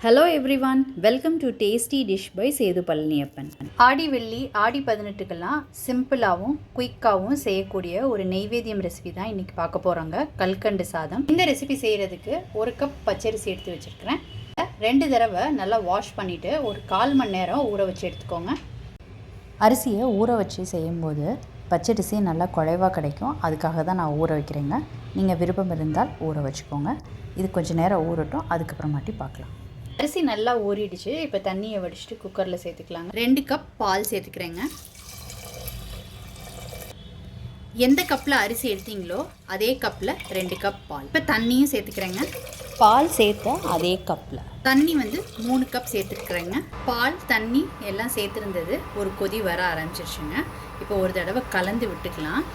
Hello everyone, welcome to tasty dish by Sethu Palaniappan. ஆடி வெள்ளி ஆடி 18க்கெல்லாம் சிம்பிளாகவும் குயிக்காகவும் செய்யக்கூடிய ஒரு நெய்வேத்தியம் ரெசிபி தான் இன்றைக்கி பார்க்க போகிறோங்க. கல்கண்டு சாதம். இந்த ரெசிபி செய்கிறதுக்கு 1 கப் பச்சரிசி எடுத்து வச்சுருக்கிறேன். 2 தடவை நல்லா வாஷ் பண்ணிவிட்டு ஒரு 1/4 மணி நேரம் ஊற வச்சு எடுத்துக்கோங்க. அரிசியை ஊற வச்சு செய்யும்போது பச்சரிசி நல்லா குழைவாக கிடைக்கும். அதுக்காக தான் நான் ஊற வைக்கிறேங்க. நீங்கள் விருப்பம் இருந்தால் ஊற வச்சுக்கோங்க. இது கொஞ்சம் நேரம் ஊறட்டும், அதுக்கப்புறமாட்டி பார்க்கலாம். அரிசி நல்லா ஊறிடுச்சு. இப்போ தண்ணியை வடிச்சிட்டு குக்கரில் சேர்த்துக்கலாங்க. 2 கப் பால் சேர்த்துக்கிறேங்க. எந்த கப்பில் அரிசி எடுத்தீங்களோ அதே கப்பில் 2 கப் பால். இப்போ தண்ணியும் சேர்த்துக்கிறேங்க. பால் சேர்த்த அதே கப்பில் தண்ணி 3 கப் சேர்த்துக்கிறேங்க. பால் தண்ணி எல்லாம் சேர்த்துருந்தது ஒரு கொதி வர ஆரம்பிச்சிருச்சுங்க. இப்போ ஒரு தடவை கலந்து விட்டுக்கலாம்.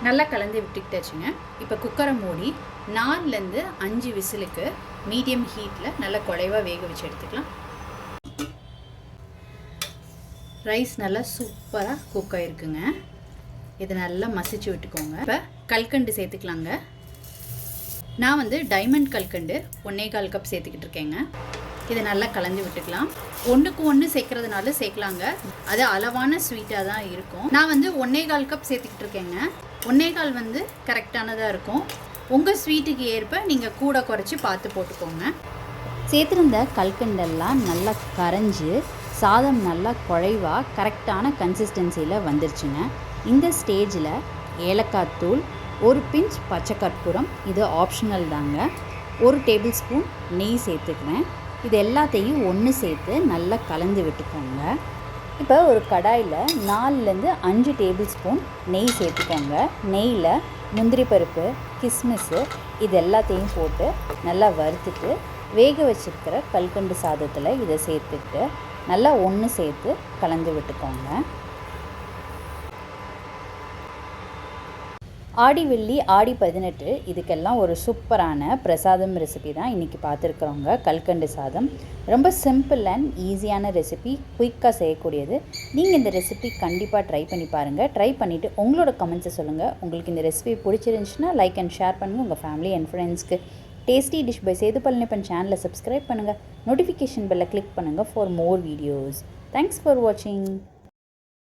நல்லா கலந்து விட்டுக்கிட்டாச்சுங்க. இப்போ குக்கரை மூடி 4லேருந்து 5 விசிலுக்கு மீடியம் ஹீட்டில் நல்லா குழைவாக வேக வச்சு எடுத்துக்கலாம். ரைஸ் நல்லா சூப்பராக குக் ஆகிருக்குங்க. இதை நல்லா மசிச்சு விட்டுக்கோங்க. இப்போ கல்கண்டு சேர்த்துக்கலாங்க. நான் டைமண்ட் கல்கண்டு 1/4 கப் சேர்த்துக்கிட்டு இருக்கேங்க. இதை நல்லா கலந்து விட்டுக்கலாம். 1க்கு 1 சேர்க்கறதுனால சேர்க்கலாங்க. அது அளவான ஸ்வீட்டாக தான் இருக்கும். நான் 1/4 கப் சேர்த்துக்கிட்டு இருக்கேங்க. 1/4 கரெக்டானதாக இருக்கும். உங்கள் ஸ்வீட்டுக்கு ஏற்ப நீங்கள் கூட குறைச்சி பார்த்து போட்டுக்கோங்க. சேர்த்துருந்த கல்கண்டெல்லாம் நல்லா கரைஞ்சி சாதம் நல்லா குழைவாக கரெக்டான கன்சிஸ்டன்சியில் வந்துருச்சுங்க. இந்த ஸ்டேஜில் ஏலக்காய் தூள், 1 பிஞ்ச் பச்சை கற்பூரம், இது ஆப்ஷனல் தாங்க. 1 டேபிள் ஸ்பூன் நெய் சேர்த்துக்கிறேன். இது எல்லாத்தையும் ஒன்று சேர்த்து நல்லா கலந்து விட்டுக்கோங்க. இப்போ ஒரு கடாயில் 4லேருந்து 5 டேபிள் ஸ்பூன் நெய் சேர்த்துக்கோங்க. நெய்யில் முந்திரி பருப்பு, கிஸ்மிஸ்ஸு இது எல்லாத்தையும் போட்டு நல்லா வறுத்துட்டு வேக வச்சுருக்கிற கல்கண்டு சாதத்தில் இதை சேர்த்துட்டு நல்லா ஒன்று சேர்த்து கலந்து விட்டுக்கோங்க. ஆடி வெள்ளி ஆடி 18 இதுக்கெல்லாம் ஒரு சூப்பரான பிரசாதம் ரெசிபி தான் இன்றைக்கி பார்த்துருக்குறோங்க. கல்கண்டு சாதம் ரொம்ப சிம்பிள் அண்ட் ஈஸியான ரெசிபி, குயிக்காக செய்யக்கூடியது. நீங்கள் இந்த ரெசிபி கண்டிப்பாக ட்ரை பண்ணி பாருங்கள். ட்ரை பண்ணிவிட்டு உங்களோட கமெண்ட்ஸை சொல்லுங்கள். உங்களுக்கு இந்த ரெசிபி பிடிச்சிருந்துச்சுன்னா லைக் அண்ட் ஷேர் பண்ணுங்கள். உங்கள் ஃபேமிலி அண்ட் ஃப்ரெண்ட்ஸ்க்கு. Tasty dish by Sethu Palaniappan சேனலை சப்ஸ்கிரைப் பண்ணுங்கள். நோட்டிஃபிகேஷன் பெல்லை கிளிக் பண்ணுங்கள் for more videos. Thanks for வாட்சிங்.